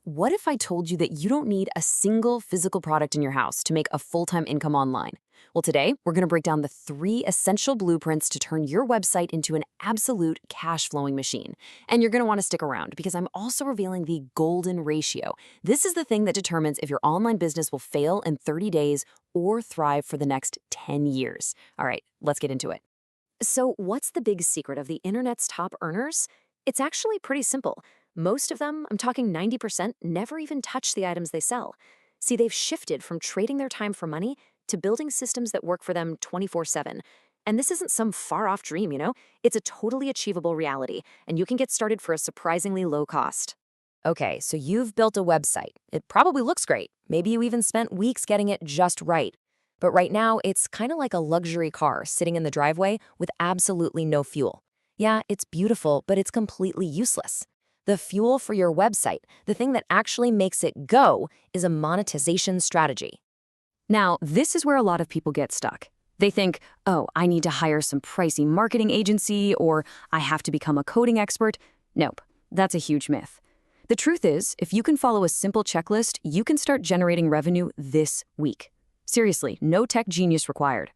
what if I told you that you don't need a single physical product in your house to make a full-time income online? Well, today, we're going to break down the 3 essential blueprints to turn your website into an absolute cash-flowing machine. And you're going to want to stick around because I'm also revealing the golden ratio. This is the thing that determines if your online business will fail in 30 days or thrive for the next 10 years. All right, let's get into it. So, what's the big secret of the internet's top earners? It's actually pretty simple. Most of them, I'm talking 90%, never even touch the items they sell. See, they've shifted from trading their time for money to building systems that work for them 24/7. And this isn't some far-off dream, It's a totally achievable reality, and you can get started for a surprisingly low cost. Okay, so you've built a website. It probably looks great. Maybe you even spent weeks getting it just right. But right now, it's kind of like a luxury car sitting in the driveway with absolutely no fuel. Yeah, it's beautiful, but it's completely useless. The fuel for your website, the thing that actually makes it go, is a monetization strategy. Now, this is where a lot of people get stuck. They think, oh, I need to hire some pricey marketing agency, or I have to become a coding expert. Nope, that's a huge myth. The truth is, if you can follow a simple checklist, you can start generating revenue this week. Seriously, no tech genius required.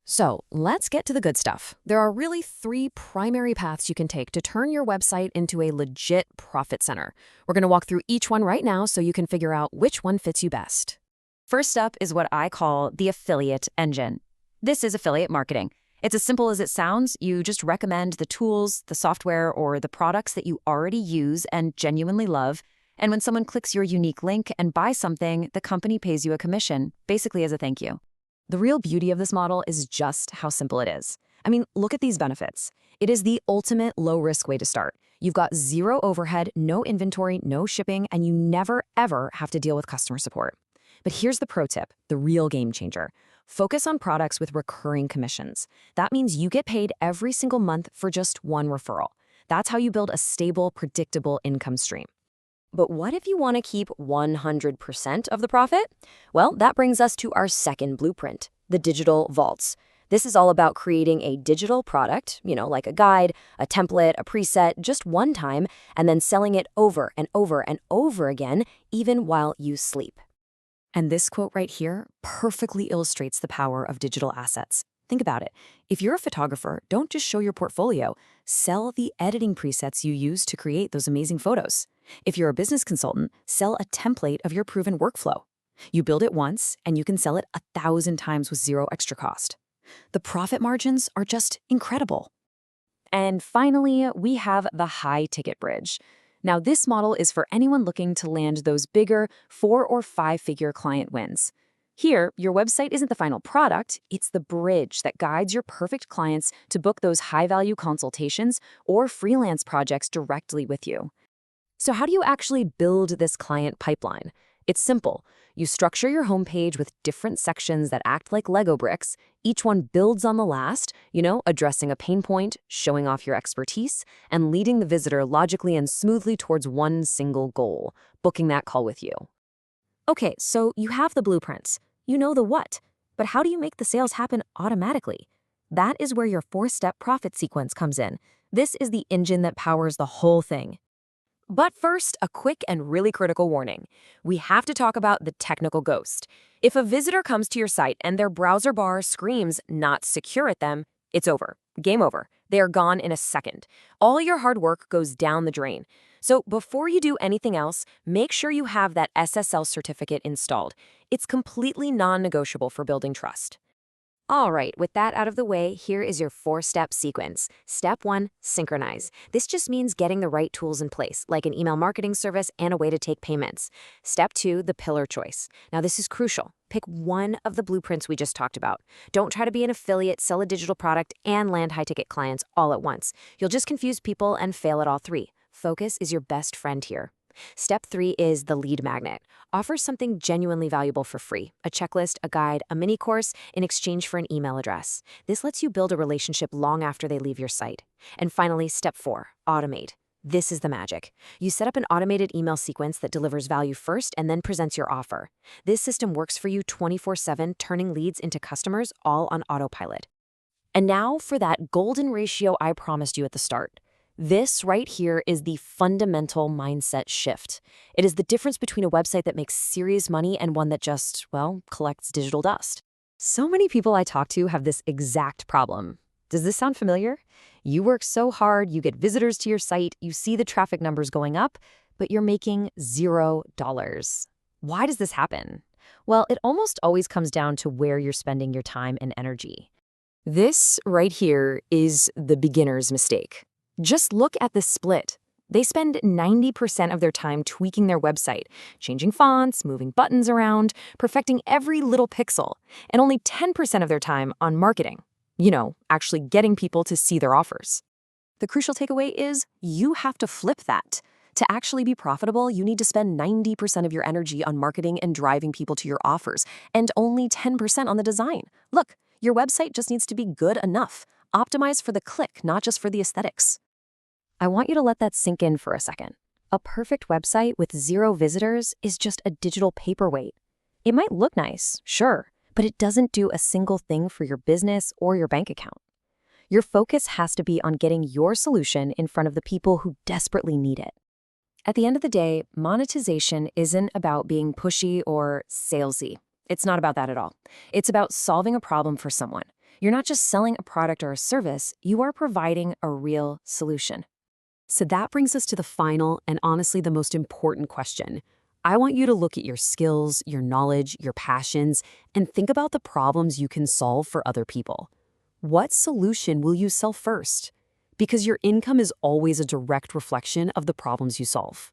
So let's get to the good stuff. There are really 3 primary paths you can take to turn your website into a legit profit center. We're going to walk through each one right now so you can figure out which one fits you best. First up is what I call the affiliate engine. This is affiliate marketing. It's as simple as it sounds. You just recommend the tools, the software, or the products that you already use and genuinely love. And when someone clicks your unique link and buys something, the company pays you a commission, basically as a thank you. The real beauty of this model is just how simple it is. I mean, look at these benefits. It is the ultimate low-risk way to start. You've got 0 overhead, no inventory, no shipping, and you never, ever have to deal with customer support. But here's the pro tip, the real game changer. Focus on products with recurring commissions. That means you get paid every single month for just one referral. That's how you build a stable, predictable income stream. But what if you want to keep 100% of the profit? Well, that brings us to our second blueprint, the digital vaults. This is all about creating a digital product, like a guide, a template, a preset, just one time, and then selling it over and over and over again, even while you sleep. And this quote right here perfectly illustrates the power of digital assets. Think about it. If you're a photographer, don't just show your portfolio. Sell the editing presets you use to create those amazing photos. If you're a business consultant, sell a template of your proven workflow. You build it once, and you can sell it 1,000 times with 0 extra cost. The profit margins are just incredible. And finally, we have the high-ticket bridge. Now, this model is for anyone looking to land those bigger 4- or 5-figure client wins. Here, your website isn't the final product, it's the bridge that guides your perfect clients to book those high-value consultations or freelance projects directly with you. So how do you actually build this client pipeline? It's simple. You structure your homepage with different sections that act like Lego bricks. Each one builds on the last, addressing a pain point, showing off your expertise, and leading the visitor logically and smoothly towards one single goal, booking that call with you. Okay, so you have the blueprints. You know the what, but how do you make the sales happen automatically? That is where your 4-step profit sequence comes in. This is the engine that powers the whole thing. But first, a quick and really critical warning. We have to talk about the technical ghost. If a visitor comes to your site and their browser bar screams "not secure" at them, it's over. Game over. They are gone in a second. All your hard work goes down the drain. So before you do anything else, make sure you have that SSL certificate installed. It's completely non-negotiable for building trust. All right, with that out of the way, here is your 4-step sequence. Step 1, synchronize. This just means getting the right tools in place, like an email marketing service and a way to take payments. Step 2, the pillar choice. Now, this is crucial. Pick one of the blueprints we just talked about. Don't try to be an affiliate, sell a digital product, and land high-ticket clients all at once. You'll just confuse people and fail at all 3. Focus is your best friend here. Step 3 is the lead magnet. Offer something genuinely valuable for free, a checklist, a guide, a mini course in exchange for an email address. This lets you build a relationship long after they leave your site. And finally, step 4, automate. This is the magic. You set up an automated email sequence that delivers value first and then presents your offer. This system works for you 24/7, turning leads into customers all on autopilot. And now for that golden ratio I promised you at the start. This right here is the fundamental mindset shift. It is the difference between a website that makes serious money and one that just, well, collects digital dust. So many people I talk to have this exact problem. Does this sound familiar? You work so hard, you get visitors to your site, you see the traffic numbers going up, but you're making $0. Why does this happen? Well, it almost always comes down to where you're spending your time and energy. This right here is the beginner's mistake. Just look at the split. They spend 90% of their time tweaking their website, changing fonts, moving buttons around, perfecting every little pixel, and only 10% of their time on marketing. Actually getting people to see their offers. The crucial takeaway is you have to flip that. To actually be profitable, you need to spend 90% of your energy on marketing and driving people to your offers, and only 10% on the design. Look, your website just needs to be good enough. Optimize for the click, not just for the aesthetics. I want you to let that sink in for a second. A perfect website with 0 visitors is just a digital paperweight. It might look nice, sure, but it doesn't do a single thing for your business or your bank account. Your focus has to be on getting your solution in front of the people who desperately need it. At the end of the day, monetization isn't about being pushy or salesy. It's not about that at all. It's about solving a problem for someone. You're not just selling a product or a service, you are providing a real solution. So that brings us to the final and honestly the most important question. I want you to look at your skills, your knowledge, your passions, and think about the problems you can solve for other people. What solution will you sell first? Because your income is always a direct reflection of the problems you solve.